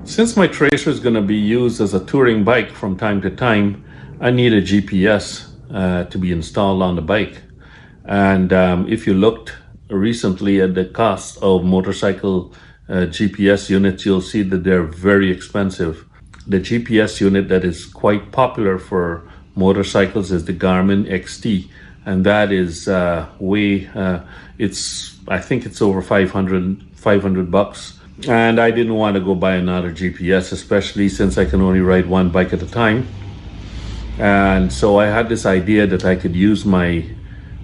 Since my Tracer is going to be used as a touring bike from time to time, I need a GPS to be installed on the bike. And if you looked recently at the cost of motorcycle GPS units, you'll see that they're very expensive. The GPS unit that is quite popular for motorcycles is the Garmin XT, and that is I think it's over 500 bucks. And I didn't want to go buy another GPS, especially since I can only ride one bike at a time. And so I had this idea that I could use my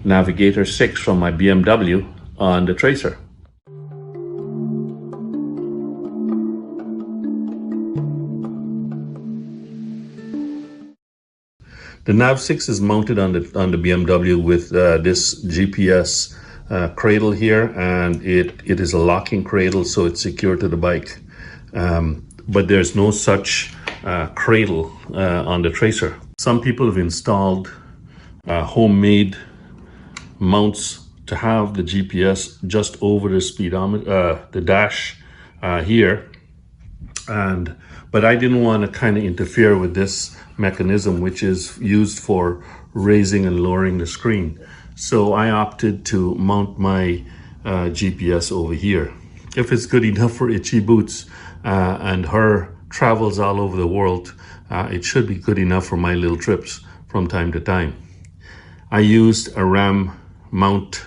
Navigator 6 from my BMW on the Tracer. The Nav 6 is mounted on the BMW with this GPS cradle here, and it is a locking cradle, so it's secure to the bike. But there's no such cradle on the Tracer. Some people have installed homemade mounts to have the GPS just over the speedometer, the dash here, but I didn't want to kind of interfere with this mechanism, which is used for raising and lowering the screen. So I opted to mount my GPS over here. If it's good enough for Itchy Boots and her travels all over the world, it should be good enough for my little trips from time to time. I used a Ram mount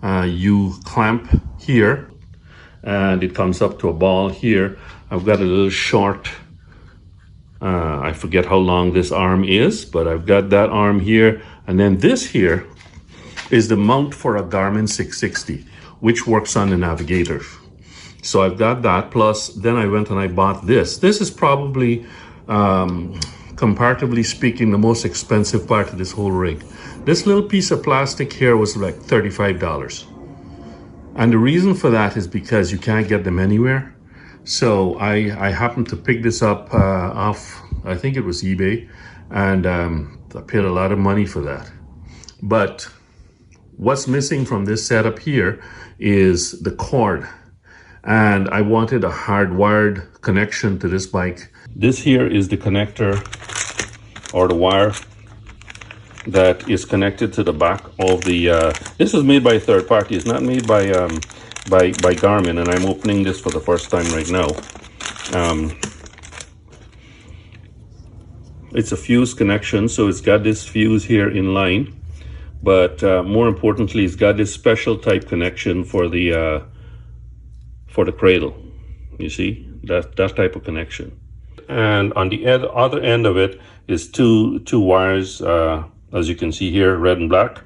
U clamp here, and it comes up to a ball here. I've got a little short, I forget how long this arm is, but I've got that arm here, and then this here is the mount for a Garmin 660, which works on the Navigator. So I've got that, plus then I went and I bought this. This is probably, comparatively speaking, the most expensive part of this whole rig. This little piece of plastic here was like $35. And the reason for that is because you can't get them anywhere. So I happened to pick this up off, I think it was eBay, and I paid a lot of money for that. But what's missing from this setup here is the cord. And I wanted a hardwired connection to this bike. This here is the connector or the wire that is connected to the back of the, this is made by a third party. It's not made by Garmin, and I'm opening this for the first time right now. It's a fuse connection, so it's got this fuse here in line. But more importantly, it's got this special type connection for the cradle. You see, that type of connection. And on the other end of it is two wires, as you can see here, red and black.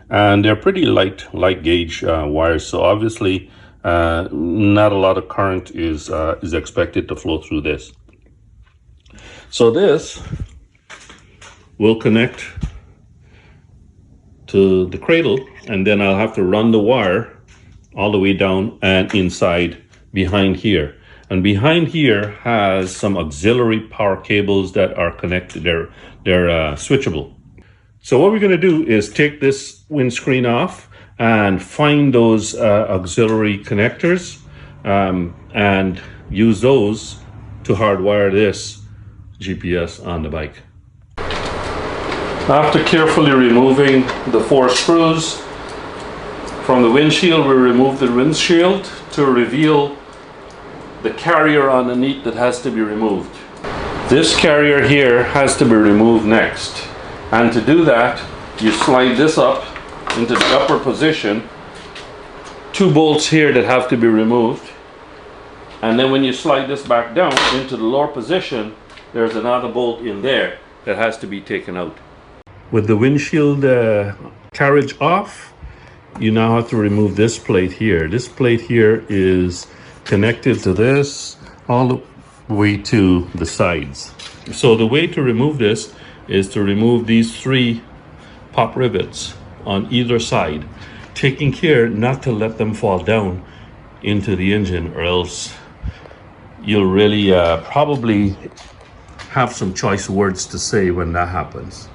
And they're pretty light gauge wires. So obviously, not a lot of current is expected to flow through this. So this will connect to the cradle, and then I'll have to run the wire all the way down and inside behind here. And behind here has some auxiliary power cables that are connected. They're switchable. So what we're going to do is take this windscreen off and find those auxiliary connectors and use those to hardwire this GPS on the bike. After carefully removing the 4 screws from the windshield, we remove the windshield to reveal the carrier underneath that has to be removed. This carrier here has to be removed next. And to do that, you slide this up into the upper position. 2 bolts here that have to be removed. And then when you slide this back down into the lower position, there's another bolt in there that has to be taken out. With the windshield carriage off, you now have to remove this plate here. This plate here is connected to this all the way to the sides. So the way to remove this is to remove these 3 pop rivets on either side, taking care not to let them fall down into the engine, or else you'll really probably have some choice words to say when that happens.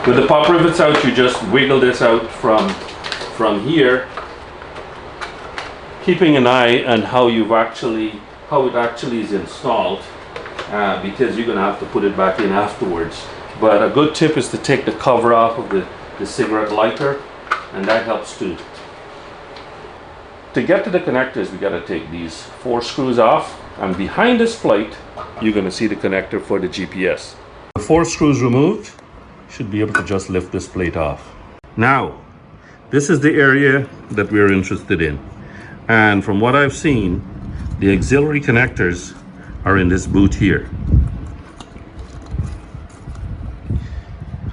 With the pop rivets out, you just wiggle this out from here, keeping an eye on how you've actually how it actually is installed, because you're going to have to put it back in afterwards. But a good tip is to take the cover off of the cigarette lighter, and that helps too. To get to the connectors, we got to take these 4 screws off, and behind this plate you're going to see the connector for the GPS. The 4 screws removed, should be able to just lift this plate off. Now this is the area that we're interested in, and from what I've seen, the auxiliary connectors are in this boot here.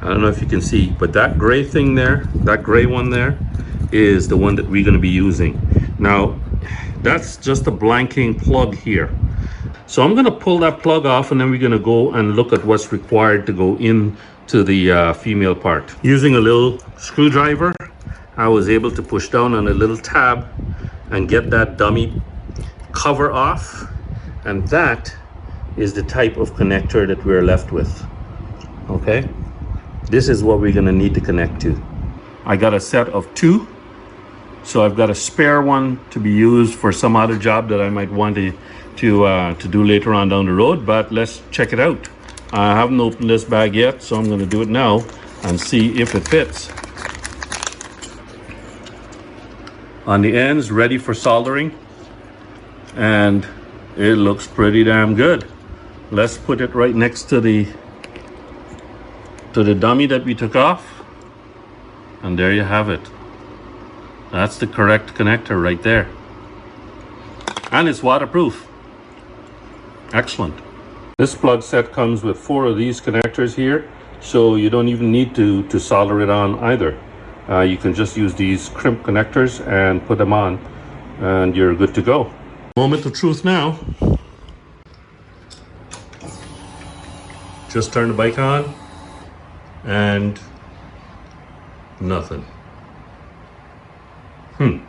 I don't know if you can see, but that gray thing there, that gray one there, is the one that we're going to be using. Now that's just a blanking plug here, so I'm going to pull that plug off, and then we're going to go and look at what's required to go into the female part. Using a little screwdriver, I was able to push down on a little tab and get that dummy cover off, and that is the type of connector that we're left with. Okay, this is what we're going to need to connect to. I got a set of 2, so I've got a spare one to be used for some other job that I might want to do later on down the road. But let's check it out. I haven't opened this bag yet, so I'm going to do it now and see if it fits. On the ends, ready for soldering, and it looks pretty damn good. Let's put it right next to the dummy that we took off, and there you have it. That's the correct connector right there, and it's waterproof. Excellent. This plug set comes with 4 of these connectors here, so you don't even need to solder it on either. You can just use these crimp connectors and put them on, and you're good to go. Moment of truth now. Just turn the bike on, and nothing. So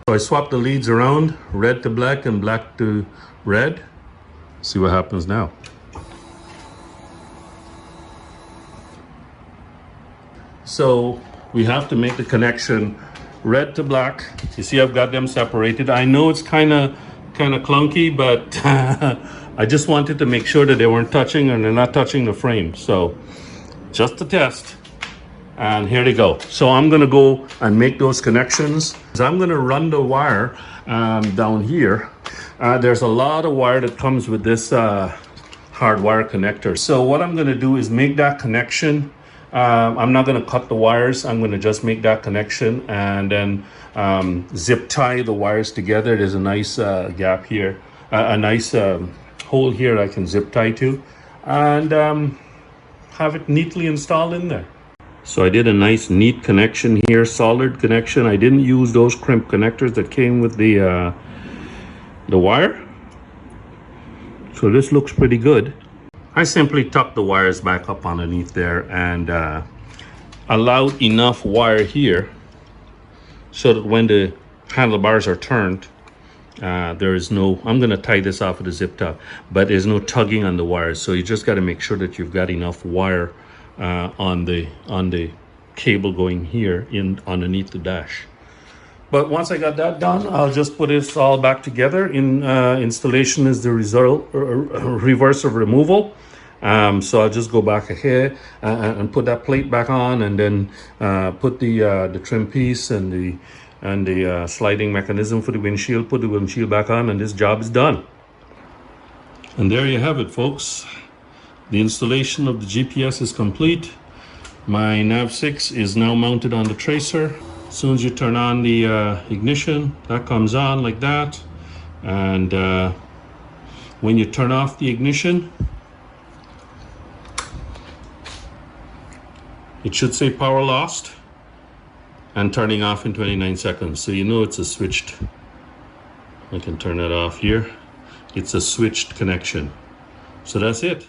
I swapped the leads around, red to black and black to red. See what happens now. So we have to make the connection red to black. You see, I've got them separated. I know it's kind of clunky, but I just wanted to make sure that they weren't touching and they're not touching the frame. So just a test, and here they go. So I'm gonna go and make those connections. So I'm gonna run the wire down here. There's a lot of wire that comes with this hardwire connector. So what I'm gonna do is make that connection. I'm not going to cut the wires. I'm going to just make that connection and then zip tie the wires together. There's a nice gap here, a nice hole here I can zip tie to, and have it neatly installed in there. So I did a nice neat connection here, soldered connection. I didn't use those crimp connectors that came with the wire. So this looks pretty good. I simply tuck the wires back up underneath there and allowed enough wire here so that when the handlebars are turned, there is no, I'm going to tie this off with a zip tie, but there's no tugging on the wires. So you just got to make sure that you've got enough wire on the cable going here in underneath the dash. But once I got that done, I'll just put this all back together. Installation is the result, reverse of removal. So I'll just go back ahead and put that plate back on, and then put the trim piece and the sliding mechanism for the windshield, put the windshield back on, and this job is done. And there you have it, folks. The installation of the GPS is complete. My Nav 6 is now mounted on the Tracer. As soon as you turn on the ignition, that comes on like that, and when you turn off the ignition, it should say power lost and turning off in 29 seconds. So you know it's a switched, I can turn that off here. It's a switched connection. So that's it.